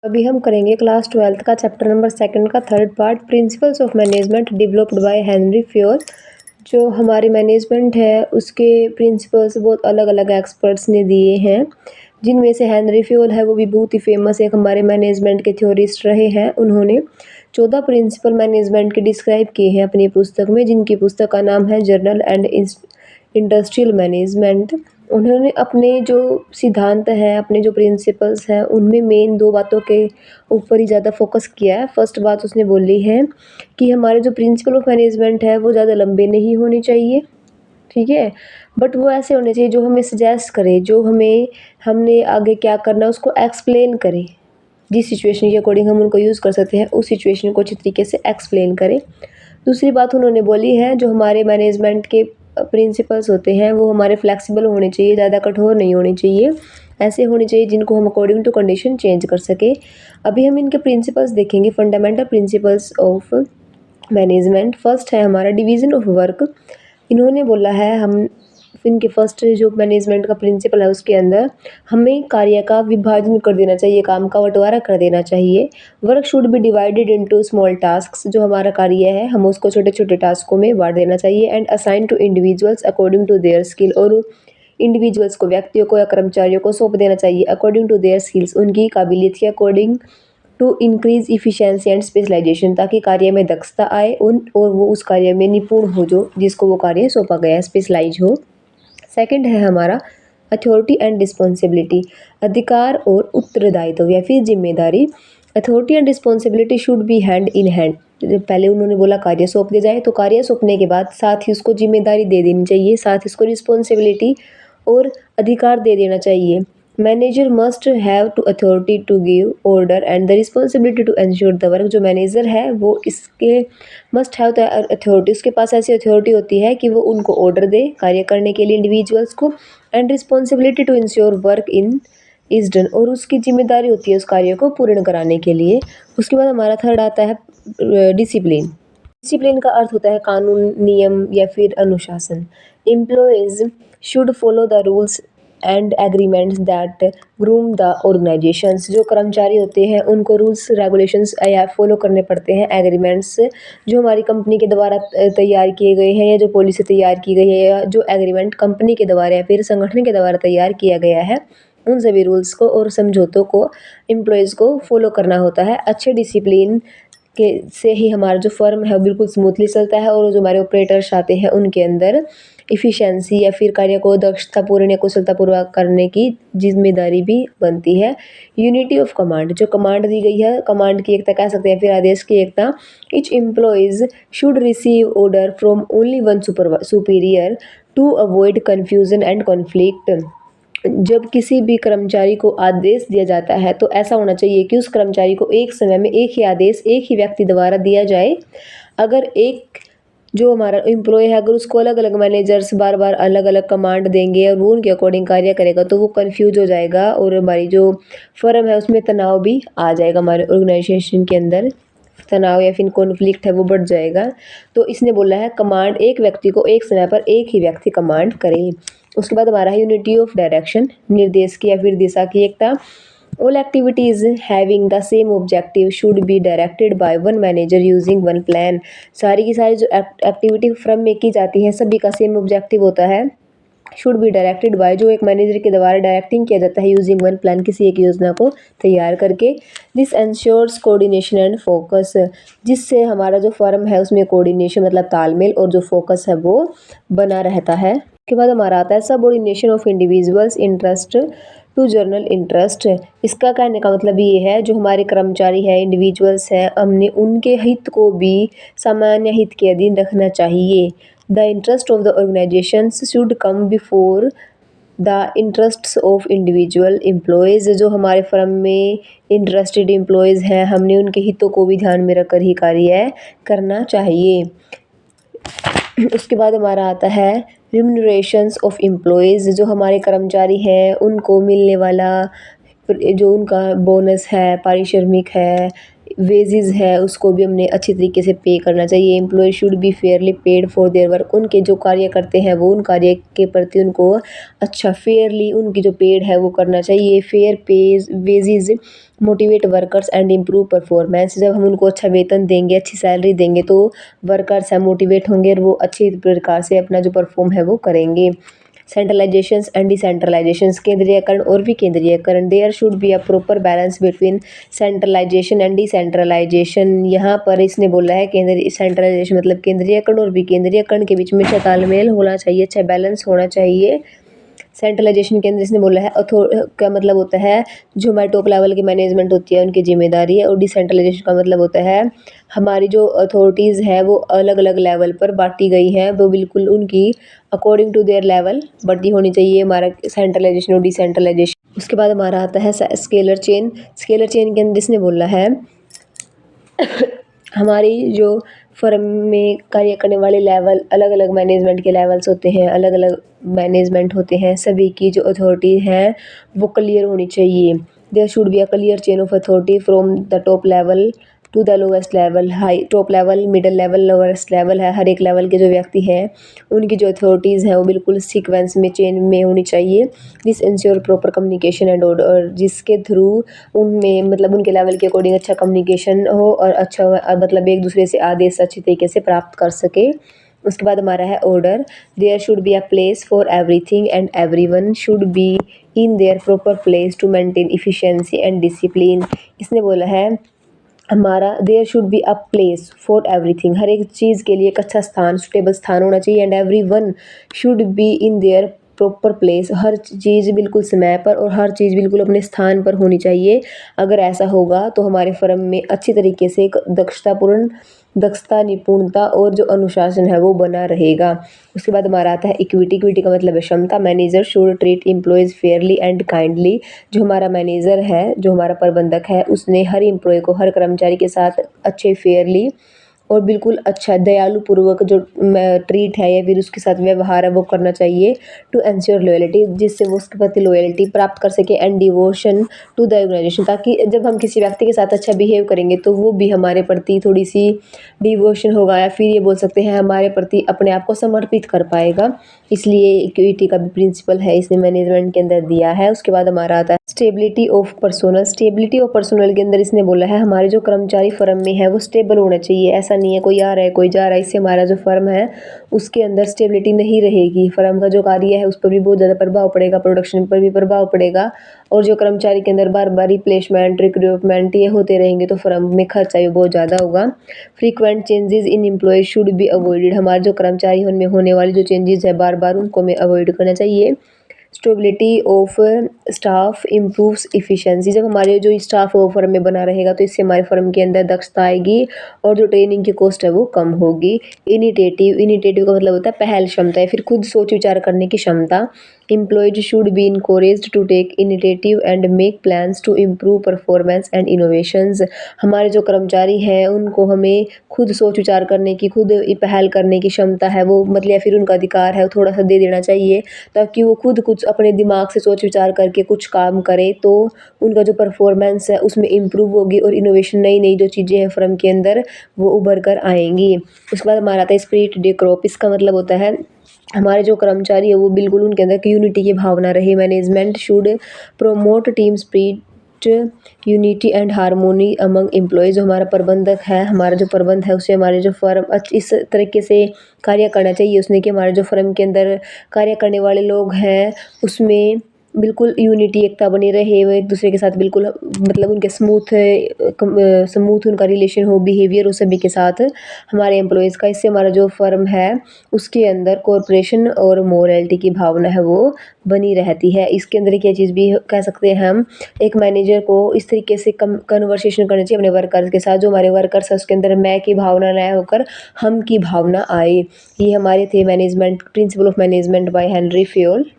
अभी हम करेंगे क्लास 12th का चैप्टर नंबर 2 का third part principles of management developed by Henry Fayol. जो हमारी मैनेजमेंट है उसके प्रिंसिपल्स बहुत अलग अलग एक्सपर्ट्स ने दिए हैं, जिनमें से हेनरी फ्योल है वो भी बहुत ही फेमस एक हमारे मैनेजमेंट के थ्योरिस्ट रहे हैं। उन्होंने 14 प्रिंसिपल मैनेजमेंट के डिस्क्राइब किए हैं अपनी पुस्तक में, जिनकी पुस्तक का नाम है जर्नल एंड इंडस्ट्रियल मैनेजमेंट। उन्होंने अपने जो सिद्धांत हैं, अपने जो प्रिंसिपल्स हैं, उनमें मेन 2 बातों के ऊपर ही ज़्यादा फोकस किया है। फर्स्ट बात उसने बोली है कि हमारे जो प्रिंसिपल ऑफ मैनेजमेंट है वो ज़्यादा लंबे नहीं होने चाहिए, ठीक है, बट वो ऐसे होने चाहिए जो हमें सजेस्ट करे, जो हमने आगे क्या करना है उसको एक्सप्लेन करे। जिस सिचुएशन के अकॉर्डिंग हम उनको यूज़ कर सकते हैं उस सिचुएशन को अच्छी तरीके से एक्सप्लेन करें। दूसरी बात उन्होंने बोली है, जो हमारे मैनेजमेंट के प्रिंसिपल्स होते हैं वो हमारे फ्लेक्सिबल होने चाहिए, ज़्यादा कठोर नहीं होने चाहिए, ऐसे होने चाहिए जिनको हम अकॉर्डिंग टू कंडीशन चेंज कर सके। अभी हम इनके प्रिंसिपल्स देखेंगे, fundamental principles of management. First है हमारा डिवीज़न ऑफ वर्क। इन्होंने बोला है, हम इनके फर्स्ट जो मैनेजमेंट का प्रिंसिपल है उसके अंदर हमें कार्य का विभाजन कर देना चाहिए, काम का बंटवारा कर देना चाहिए। Work should be divided into small tasks. जो हमारा कार्य है हम उसको छोटे छोटे टास्कों में बांट देना चाहिए। And assign to individuals according to their skill. और इंडिविजुअल्स को, व्यक्तियों को या कर्मचारियों को सौंप देना चाहिए अकॉर्डिंग टू देयर स्किल्स, उनकी काबिलियत के according, to increase efficiency and specialisation, ताकि कार्य में दक्षता आए और वो उस कार्य में निपुण हो, जो जिसको वो कार्य सौंपा गया है, स्पेशलाइज हो। सेकंड है हमारा अथॉरिटी एंड रिस्पॉन्सिबिलिटी, अधिकार और उत्तरदायित्व या फिर जिम्मेदारी। Authority and responsibility should be hand in hand. पहले उन्होंने बोला कार्य सौंप दिया जाए, तो कार्य सौंपने के बाद साथ ही उसको जिम्मेदारी दे देनी चाहिए, साथ ही उसको रिस्पॉन्सिबिलिटी और अधिकार दे देना चाहिए। Manager must have to authority to give order and the responsibility to ensure the work. जो मैनेजर है वो इसके मस्ट हैव द अथॉरिटी, उसके पास ऐसी अथॉरिटी होती है कि वो उनको ऑर्डर दे कार्य करने के लिए इंडिविजुअल्स को, and responsibility to ensure work in is done, और उसकी जिम्मेदारी होती है उस कार्य को पूर्ण कराने के लिए। उसके बाद हमारा थर्ड आता है डिसिप्लिन। डिसिप्लिन का अर्थ होता है कानून, नियम या फिर अनुशासन। Employees should follow the rules and agreements that groom the organisations. जो कर्मचारी होते हैं उनको रूल्स रेगुलेशंस या फॉलो करने पड़ते हैं, एग्रीमेंट्स जो हमारी कंपनी के द्वारा तैयार किए गए हैं, या जो पॉलिसी तैयार की गई है, या जो एग्रीमेंट कंपनी के द्वारा या फिर संगठन के द्वारा तैयार किया गया है, उन सभी रूल्स को और समझौतों को एम्प्लॉयज़ को फॉलो करना होता है। अच्छे डिसिप्लिन के से ही हमारा जो फर्म है वो बिल्कुल स्मूथली चलता है, और जो हमारे ऑपरेटर्स आते हैं उनके अंदर इफ़िशिएंसी या फिर कार्य को दक्षतापूर्ण या कुशलतापूर्वक करने की जिम्मेदारी भी बनती है। यूनिटी ऑफ कमांड, जो कमांड दी गई है, कमांड की एकता कह सकते हैं, फिर आदेश की एकता। Each employees should receive order from only one superior to avoid confusion and conflict. जब किसी भी कर्मचारी को आदेश दिया जाता है तो ऐसा होना चाहिए कि उस कर्मचारी को एक समय में एक ही आदेश एक ही व्यक्ति द्वारा दिया जाए। अगर एक जो हमारा एम्प्लॉय है, अगर उसको अलग अलग मैनेजर्स बार बार अलग अलग कमांड देंगे और वो उनके अकॉर्डिंग कार्य करेगा तो वो कंफ्यूज हो जाएगा, और हमारी जो फर्म है उसमें तनाव भी आ जाएगा, हमारे ऑर्गेनाइजेशन के अंदर तनाव या फिर कॉन्फ्लिक्ट है वो बढ़ जाएगा। तो इसने बोला है कमांड एक व्यक्ति को एक समय पर एक ही व्यक्ति कमांड करे। उसके बाद हमारा है यूनिटी ऑफ डायरेक्शन, निर्देश की या फिर दिशा की एकता। All activities having the same objective should be directed by one manager using one plan. सारी की सारी जो एक्टिविटी फर्म में की जाती है सभी का सेम ऑब्जेक्टिव होता है, शुड बी डायरेक्टेड बाय, जो एक मैनेजर के द्वारा डायरेक्टिंग किया जाता है यूजिंग वन प्लान, किसी एक योजना को तैयार करके। This ensures coordination and focus, जिससे हमारा जो फर्म है उसमें कोऑर्डिनेशन मतलब तालमेल और जो फोकस है वो बना रहता है। उसके बाद हमारा आता है subordination of individuals interest to general interest. इसका कहने का मतलब ये है, जो हमारे कर्मचारी है, इंडिविजुअल्स हैं, हमने उनके हित को भी सामान्य हित के अधीन रखना चाहिए। The interest of the organisations should come before the interests of individual employees. जो हमारे फर्म में इंटरेस्टेड एम्प्लॉयज़ हैं, हमने उनके हितों को भी ध्यान में रखकर ही कार्य करना चाहिए। उसके बाद हमारा आता है रिम्यूनरेशंस ऑफ एम्प्लॉयज़। जो हमारे कर्मचारी हैं उनको मिलने वाला जो उनका बोनस है, पारिश्रमिक है, वेजेस है उसको भी हमने अच्छी तरीके से पे करना चाहिए। Employee should be fairly paid for their work, उनके जो कार्य करते हैं वो उन कार्य के प्रति उनको अच्छा फेयरली उनकी जो पेड है वो करना चाहिए। Fair page wages motivate workers and improve performance, जब हम उनको अच्छा वेतन देंगे, अच्छी सैलरी देंगे तो वर्कर्स है मोटिवेट होंगे और वो अच्छी प्रकार से अपना जो परफॉर्म है वो करेंगे। सेंट्रलाइजेशंस एंड डिसेंट्रलाइजेशंस, केंद्रीयकरण और विकेंद्रीयकरण, there should be a proper balance between centralisation and decentralisation. यहाँ पर इसने बोला है केंद्रीय सेंट्रलाइजेशन मतलब केंद्रीयकरण और विकेंद्रीयकरण के बीच में अच्छा तालमेल होना चाहिए, अच्छा बैलेंस होना चाहिए। सेंट्रलाइजेशन के अंदर इसने बोला है का मतलब होता है जो हमारे टॉप लेवल की मैनेजमेंट होती है उनकी जिम्मेदारी है, और डिसेंट्रलाइजेशन का मतलब होता है हमारी जो अथॉरिटीज़ है वो अलग अलग लेवल पर बांटी गई हैं, वो बिल्कुल उनकी अकॉर्डिंग टू देयर लेवल बढ़ती होनी चाहिए हमारा सेंट्रलाइजेशन और डिसेंट्रलाइजेशन। उसके बाद हमारा आता है स्केलर चेन। स्केलर चेन के अंदर इसने बोला है हमारी जो फर्म में कार्य करने वाले लेवल अलग अलग मैनेजमेंट के लेवल्स होते हैं, अलग अलग मैनेजमेंट होते हैं, सभी की जो अथॉरिटी है वो क्लियर होनी चाहिए। There should be a clear chain of authority from the top level to the lowest level. High top level, middle level, lowest level है, हर एक लेवल के जो व्यक्ति हैं उनकी जो अथॉरिटीज़ हैं वो बिल्कुल सीक्वेंस में चेन में होनी चाहिए। This ensure proper communication and order, जिसके थ्रू उनमें मतलब उनके लेवल के अकॉर्डिंग अच्छा कम्युनिकेशन हो और अच्छा मतलब एक दूसरे से आदेश अच्छी तरीके से प्राप्त कर सके। उसके बाद हमारा है order. There should be a place for everything and everyone should be in their proper place to maintain efficiency and discipline. इसने बोला है हमारा there should be a place for everything, हर एक चीज़ के लिए एक अच्छा स्थान, सुटेबल स्थान होना चाहिए। And everyone should be in their proper place, हर चीज़ बिल्कुल समय पर और हर चीज़ बिल्कुल अपने स्थान पर होनी चाहिए। अगर ऐसा होगा तो हमारे फर्म में अच्छी तरीके से एक दक्षता, निपुणता और जो अनुशासन है वो बना रहेगा। उसके बाद हमारा आता है इक्विटी। इक्विटी का मतलब है क्षमता। Manager should treat employees Fairlie and kindly, जो हमारा मैनेजर है, जो हमारा प्रबंधक है, उसने हर एम्प्लॉय को, हर कर्मचारी के साथ अच्छे फेयरली और बिल्कुल अच्छा दयालु पूर्वक जो ट्रीट है या फिर उसके साथ व्यवहार है वो करना चाहिए। टू एंश्योर लॉयल्टी, जिससे वो उसके प्रति लॉयल्टी प्राप्त कर सके। And devotion to the organisation, ताकि जब हम किसी व्यक्ति के साथ अच्छा बिहेव करेंगे तो वो भी हमारे प्रति थोड़ी सी डिवोशन होगा या फिर ये बोल सकते हैं हमारे प्रति अपने आप को समर्पित कर पाएगा। इसलिए इक्विटी का भी प्रिंसिपल है इसने मैनेजमेंट के अंदर दिया है। उसके बाद हमारा आता है stability of personnel. Stability of personnel के अंदर इसने बोला है हमारे जो कर्मचारी फर्म में है वो स्टेबल होना चाहिए। ऐसा नहीं है कोई आ रहा है कोई जा रहा है, इससे हमारा जो फर्म है उसके अंदर स्टेबिलिटी नहीं रहेगी। फर्म का जो कार्य है उस पर भी बहुत ज़्यादा प्रभाव पड़ेगा, प्रोडक्शन पर भी प्रभाव पड़ेगा, और जो कर्मचारी के अंदर बार बार रिप्लेसमेंट, रिक्रूटमेंट ये होते रहेंगे तो फर्म में खर्चा भी बहुत ज़्यादा होगा। Frequent changes in employee should be avoided, हमारे जो कर्मचारी उनमें होने वाली जो चेंजेस है बार बार उनको हमें अवॉइड करना चाहिए। Stability of staff improves efficiency, जब हमारे जो स्टाफ वो फर्म में बना रहेगा तो इससे हमारे फर्म के अंदर दक्षता आएगी और जो ट्रेनिंग की कॉस्ट है वो कम होगी। इनिटेटिव का मतलब होता है पहल क्षमता या फिर खुद सोच विचार करने की क्षमता। Employees should be encouraged to take initiative and make plans to improve performance and innovations, हमारे जो कर्मचारी हैं उनको हमें खुद सोच विचार करने की, खुद पहल करने की क्षमता है वो मतलब या फिर उनका अधिकार है वो थोड़ा सा दे देना चाहिए, ताकि वो खुद कुछ अपने दिमाग से सोच विचार करके कुछ काम करे तो उनका जो परफॉर्मेंस है उसमें इम्प्रूव होगी और इनोवेशन नई नई जो चीज़ें हैं फर्म के अंदर वो उभर कर आएंगी। उसके बाद हमारा आता है स्पिरिट डे क्रॉप। इसका मतलब होता है हमारे जो कर्मचारी है वो बिल्कुल उनके अंदर यूनिटी की भावना रहे। Management should promote team spirit, unity and harmony among employees, जो हमारा प्रबंधक है, हमारा जो प्रबंध है उसे हमारे जो फर्म इस तरीके से कार्य करना चाहिए उसने कि हमारे जो फर्म के अंदर कार्य करने वाले लोग हैं उसमें बिल्कुल यूनिटी, एकता बनी रहे, वो एक दूसरे के साथ बिल्कुल मतलब उनके स्मूथ उनका रिलेशन हो, बिहेवियर हो सभी के साथ हमारे एम्प्लॉयज़ का। इससे हमारा जो फर्म है उसके अंदर कॉर्पोरेशन और मोरालिटी की भावना है वो बनी रहती है। इसके अंदर क्या चीज़ भी कह सकते हैं हम, एक मैनेजर को इस तरीके से कन्वर्सेशन करनी चाहिए अपने वर्कर्स के साथ, जो हमारे वर्कर्स है उसके अंदर मैं की भावना ना होकर हम की भावना आए। ये हमारे थे management principle of management by Henry Fayol.